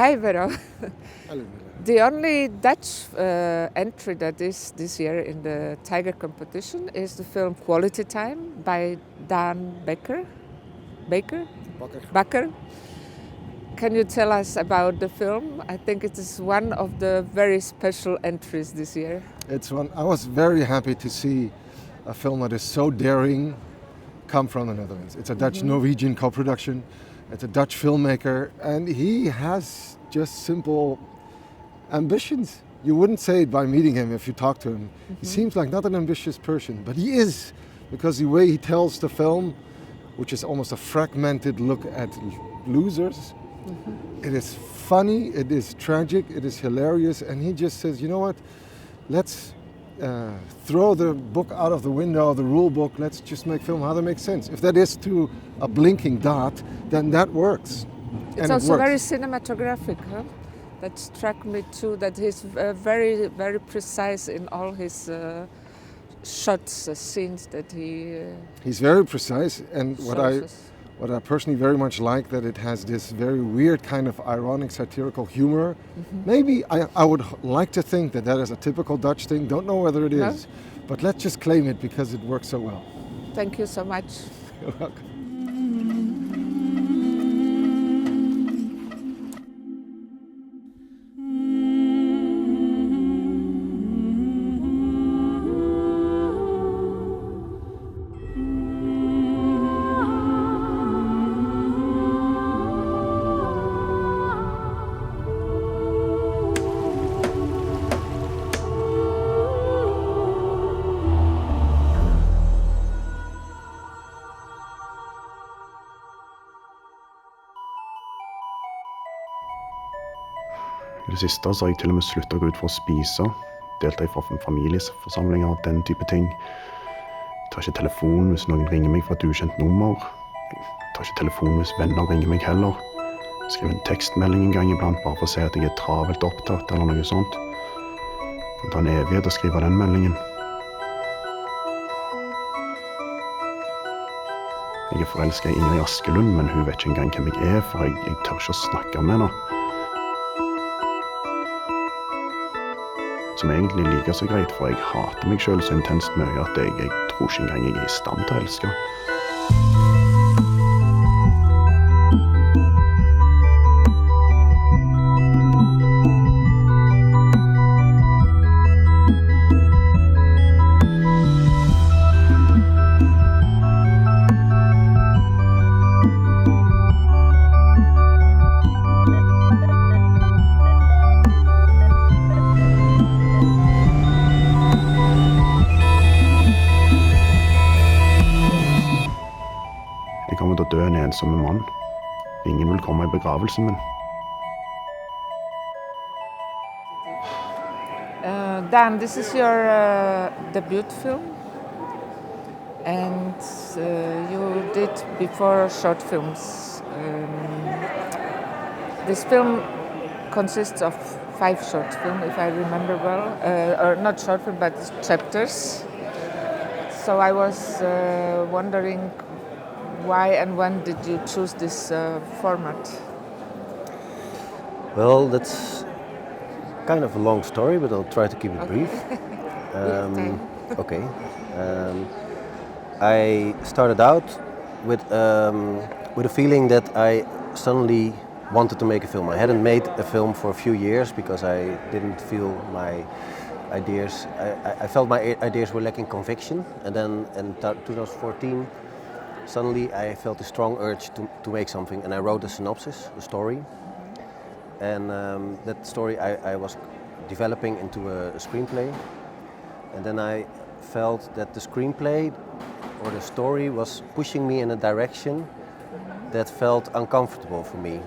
Hi, Vero. Hello. The only Dutch entry that is this year in the Tiger competition is the film Quality Time by Dan Baker. Bakker. Can you tell us about the film? I think it is one of the very special entries this year. It's one. I was very happy to see a film that is so daring come from the Netherlands. It's a Dutch-Norwegian co-production. It's a Dutch filmmaker, and he has just simple ambitions. You wouldn't say it by meeting him if you talk to him. He seems like not an ambitious person, but he is, because the way he tells the film, which is almost a fragmented look at losers, it is funny, it is tragic, it is hilarious, and he just says, you know what, let's throw the book out of the window, the rule book, let's just make film how that makes sense. If that is to a blinking dot, then that works. It's also very cinematographic, huh? That struck me too, that he's very, very precise in all his shots, scenes that he He's very precise, and what I personally very much like, that it has this very weird kind of ironic, satirical humor. Maybe I would like to think that is a typical Dutch thing. Don't know whether it is, but let's just claim it because it works so well. Thank you so much. You're welcome. I det siste så har jeg til og med sluttet å gå ut for å spise, delta i familieforsamlinger, den type ting. Jeg tar ikke telefonen hvis noen ringer meg fra et ukjent nummer. Jeg tar ikke telefonen hvis venner ringer meg heller. Jeg skriver en tekstmelding en gang iblant bare for å si at jeg er travelt opptatt eller noe sånt. Det tar en evighet å skrive den meldingen. Jeg er forelsket i Ingrid Askelund, men hun vet ikke engang hvem jeg er, for jeg tør ikke å snakke med henne. Som egentlig liker så greit, for jeg hater meg selv så intenst mye at jeg tror ikke engang jeg er i stand til å elske. Jeg kommer til å dø en ensom mann. Ingen vil komme i begravelsen min. Dan, this is your debut film, and you did before short films. This film consists of 5 short films, if I remember well, or not short film, but chapters. So I was wondering, why and when did you choose this format? Well, that's kind of a long story, but I'll try to keep it brief. Okay. I started out with a feeling that I suddenly wanted to make a film. I hadn't made a film for a few years because I didn't feel my ideas. I felt my ideas were lacking conviction, and then in 2014. Suddenly I felt a strong urge to make something, and I wrote a synopsis, a story. And that story I was developing into a screenplay. And then I felt that the screenplay or the story was pushing me in a direction that felt uncomfortable for me.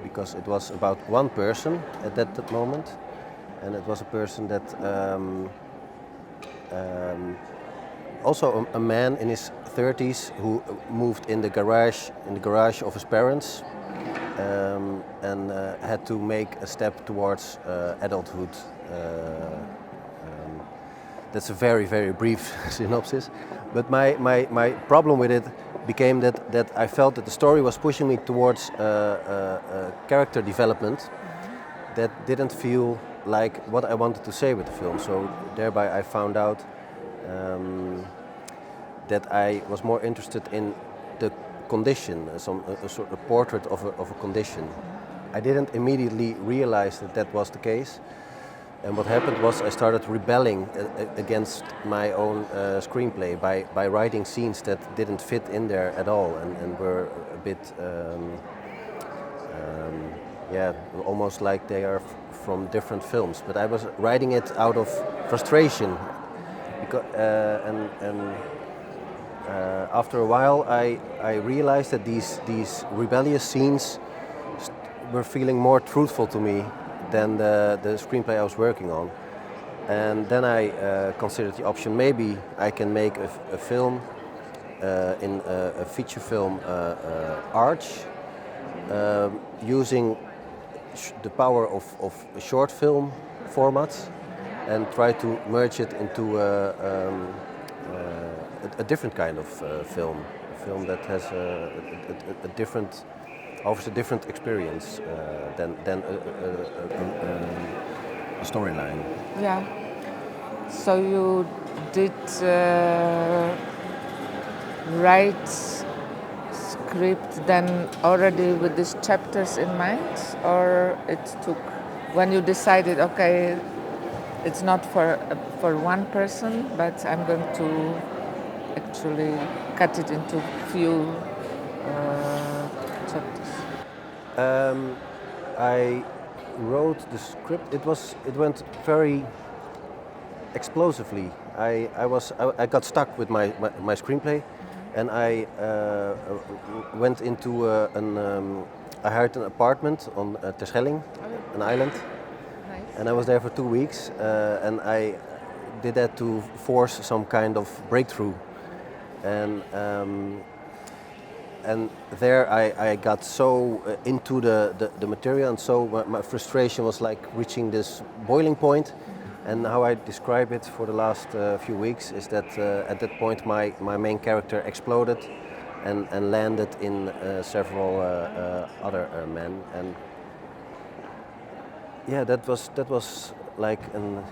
Because it was about one person at that moment. And it was a person that also a man in his 30s who moved in the garage of his parents and had to make a step towards adulthood. That's a very, very brief synopsis. But my problem with it became that I felt that the story was pushing me towards character development that didn't feel like what I wanted to say with the film. So thereby I found out that I was more interested in the condition, a sort of portrait of a condition. I didn't immediately realize that that was the case. And what happened was I started rebelling against my own screenplay by writing scenes that didn't fit in there at all and were a bit, almost like they are from different films. But I was writing it out of frustration, because, after a while I realized that these rebellious scenes were feeling more truthful to me than the screenplay I was working on. And then I considered the option, maybe I can make a film in a feature film arch, using the power of a short film format and try to merge it into a different kind of film, a film that has a different, offers a different experience than a storyline. Yeah. So you did write script then already with these chapters in mind, or it took when you decided, okay, it's not for one person, but I'm going to actually cut it into few chapters? I wrote the script. It went very explosively. I got stuck with my screenplay, and I went into I hired an apartment on Terschelling, an island, and I was there for 2 weeks, and I did that to force some kind of breakthrough, and there I got so into the material, and so my frustration was like reaching this boiling point. And how I describe it for the last few weeks is that at that point my main character exploded and landed in several other men. And yeah, that was like an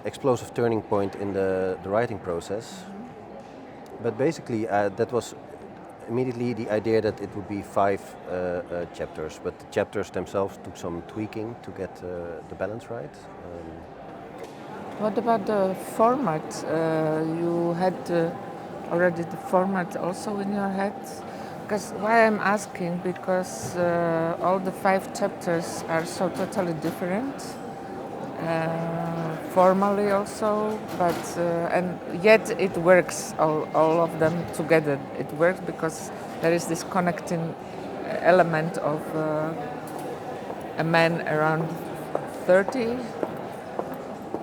explosive turning point in the writing process. But basically that was immediately the idea that it would be 5 chapters, but the chapters themselves took some tweaking to get the balance right. What about the format? You had already the format also in your head? Because why I'm asking, because all the 5 chapters are so totally different, formally also, but and yet it works, all of them together. It works because there is this connecting element of a man around 30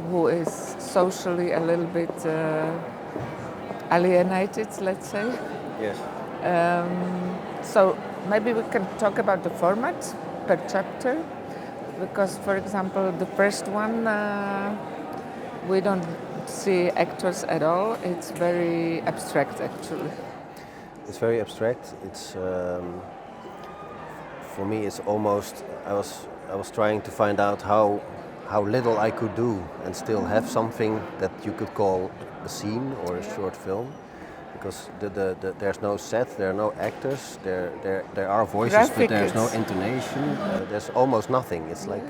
who is socially a little bit alienated, let's say. Yes. So maybe we can talk about the format per chapter, because, for example, the first one, we don't see actors at all. It's very abstract, actually. It's very abstract. It's for me. It's almost. I was trying to find out how little I could do and still have something that you could call a scene or a short film, because there's no set, there are no actors, there are voices, Graphic, but there's no intonation. There's almost nothing. It's like,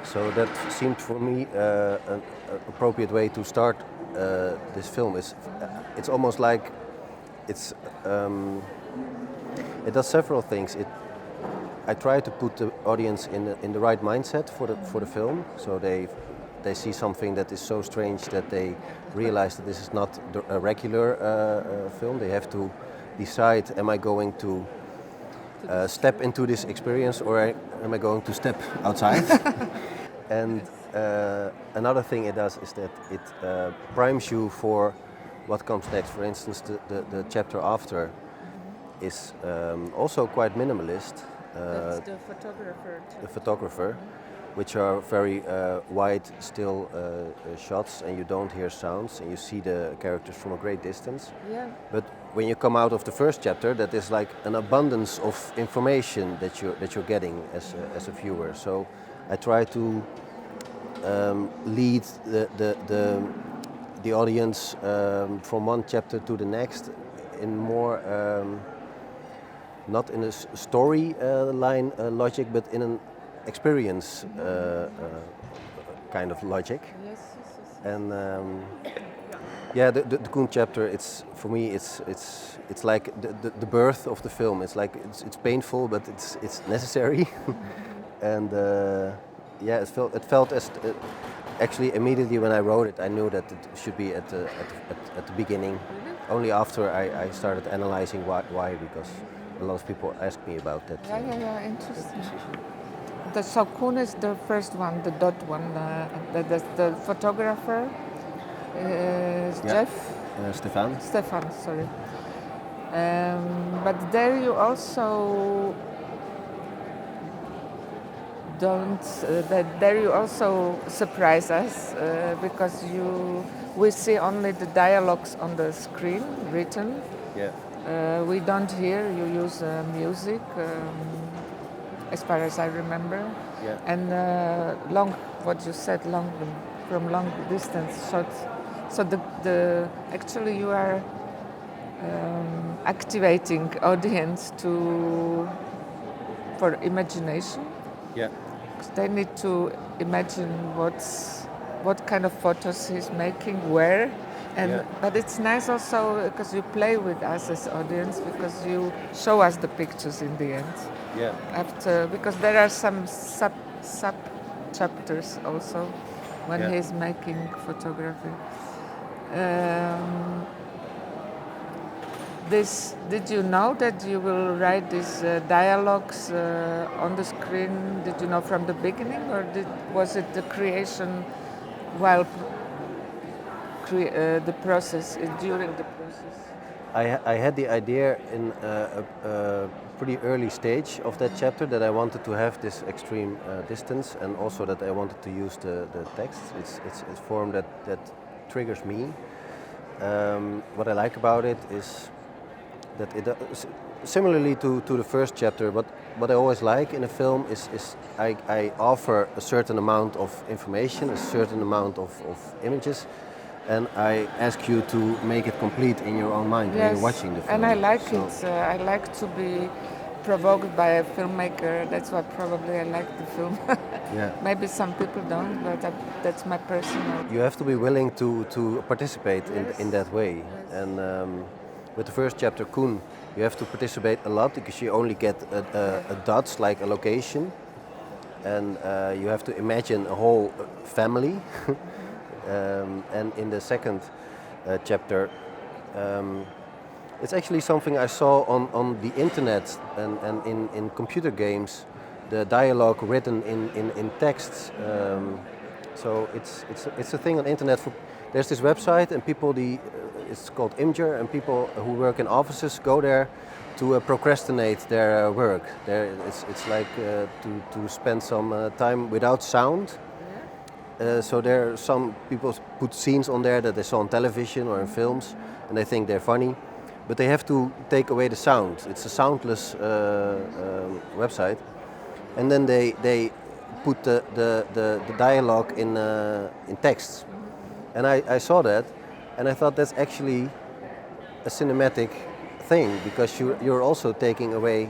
so that seemed for me an appropriate way to start this film. It's almost like it does several things. I try to put the audience in the right mindset for the film, so they see something that is so strange that they realize that this is not a regular film. They have to decide: am I going to step into this experience, or am I going to step outside? And another thing it does is that it primes you for what comes next. For instance, the chapter after is also quite minimalist. That's the photographer. The photographer, which are very wide, still shots, and you don't hear sounds, and you see the characters from a great distance. Yeah. But when you come out of the first chapter, that is like an abundance of information that you're getting as a viewer. So I try to lead the audience from one chapter to the next in more not in a story line logic, but in an experience kind of logic. Yes, yes, yes. And yeah, the Koen chapter, it's for me, it's like the birth of the film. It's like it's painful, but it's necessary. And yeah, it felt as actually immediately when I wrote it, I knew that it should be at the beginning. Only after I started analyzing why, because a lot of people ask me about that. Yeah, interesting. So Koen is the first one, the dot one. The photographer is Jeff. Stefan. Sorry. But there you also don't. There you also surprise us because we see only the dialogues on the screen written. Yeah. We don't hear. You use music. As far as I remember, Yeah. and what you said, from long distance shots. So actually you are activating audience for imagination. Yeah. They need to imagine what kind of photos he's making, where, and Yeah. but it's nice also because you play with us as audience because you show us the pictures in the end. Yeah. Because there are some sub chapters also when Yeah. he's making photography. Did you know that you will write these dialogues on the screen? Did you know from the beginning, or was it the creation while the process during the process? I had the idea in a pretty early stage of that chapter that I wanted to have this extreme distance, and also that I wanted to use the text. It's a form that triggers me. What I like about it is that it similarly to the first chapter, what I always like in a film is I offer a certain amount of information, a certain amount of images, and I ask you to make it complete in your own mind when you're watching the film. And I like it. I like to be provoked by a filmmaker. That's why probably I like the film. Yeah. Maybe some people don't, but that's my personal. You have to be willing to participate in that way. Yes. And with the first chapter, Koen, you have to participate a lot because you only get a dots, like a location. And you have to imagine a whole family. And in the second chapter, it's actually something I saw on the internet and in computer games, the dialogue written in texts. So it's a thing on the internet. There's this website, and people it's called Imgur, and people who work in offices go there to procrastinate their work. It's like to spend some time without sound. So there are some people put scenes on there that they saw on television or in films, and they think they're funny, but they have to take away the sound. It's a soundless website, and then they put the dialogue in text. And I saw that, and I thought that's actually a cinematic thing, because you're also taking away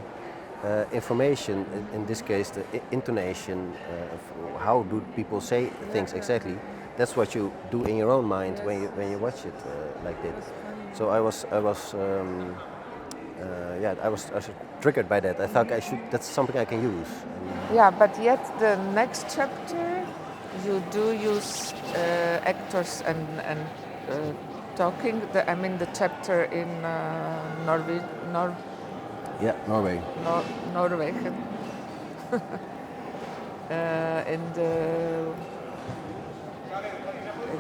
information, in this case the intonation of how do people say things exactly. That's what you do in your own mind when you watch it like this. So I was triggered by that. I thought that's something I can use. Yeah, but yet the next chapter you do use actors and talking. The chapter in Norway. Norwegian. In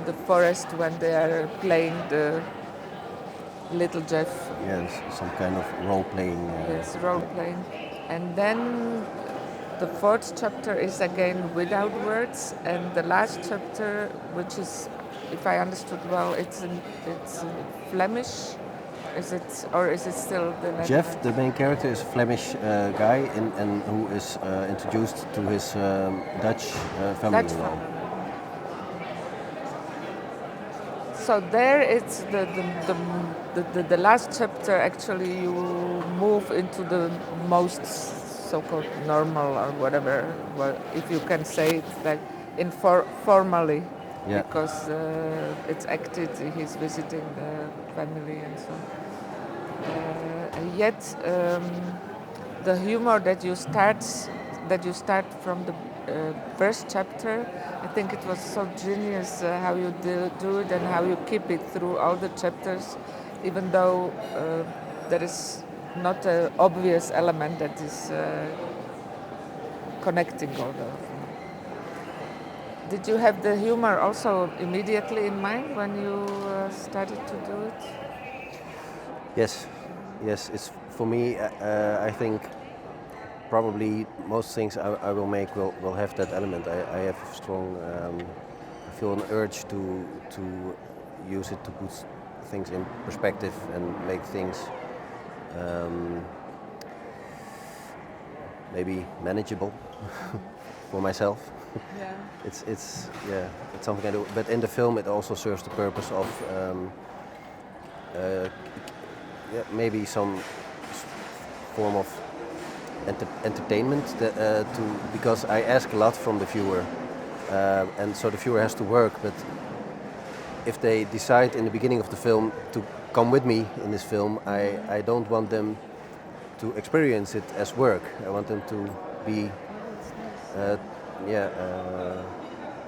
the forest when they are playing the little Jeff. Yes, some kind of role playing. Yes, role playing. And then the fourth chapter is again without words, and the last chapter, which is, if I understood well, it's in Flemish. Is it, or is it still the Netherlands? Jeff, the main character, is a Flemish guy and who is introduced to his Dutch family. Dutch family. So there it's the last chapter. Actually, you move into the most so-called normal or whatever, well, if you can say it like formally, Yeah. because it's acted. He's visiting the family and so. Yet the humor that you start from the first chapter, I think it was so genius how you do it and how you keep it through all the chapters, even though there is not an obvious element that is connecting all the. Did you have the humor also immediately in mind when you started to do it? Yes, yes. It's for me. I think probably most things I will make will have that element. I have a strong. I feel an urge to use it to put things in perspective and make things maybe manageable for myself. Yeah. It's something I do. But in the film, it also serves the purpose of maybe some form of entertainment because I ask a lot from the viewer, and so the viewer has to work. But if they decide in the beginning of the film to come with me in this film, I don't want them to experience it as work. I want them to be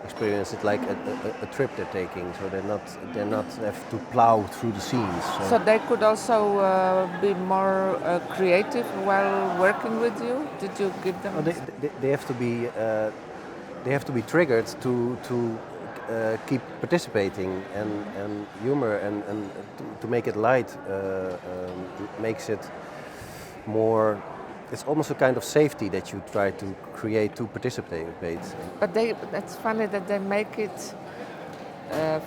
experience it like a trip they're taking, so they're not have to plow through the scenes. So they could also be more creative while working with you. Did you give them? Oh, they have to be triggered to keep participating, and humor and to make it light makes it more. It's almost a kind of safety that you try to create to participate. But that's funny that they make it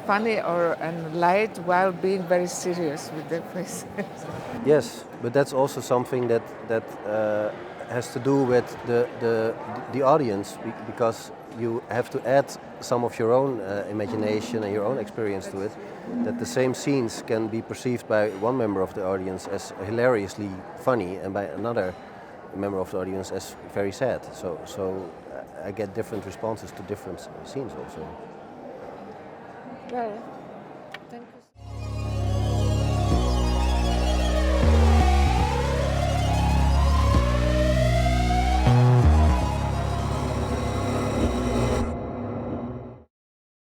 funny and light while being very serious with their faces. Yes, but that's also something that has to do with the audience, because you have to add some of your own imagination and your own experience to it. That the same scenes can be perceived by one member of the audience as hilariously funny, and by another member of the audience as very sad. So I get different responses to different scenes also. Well, thank you.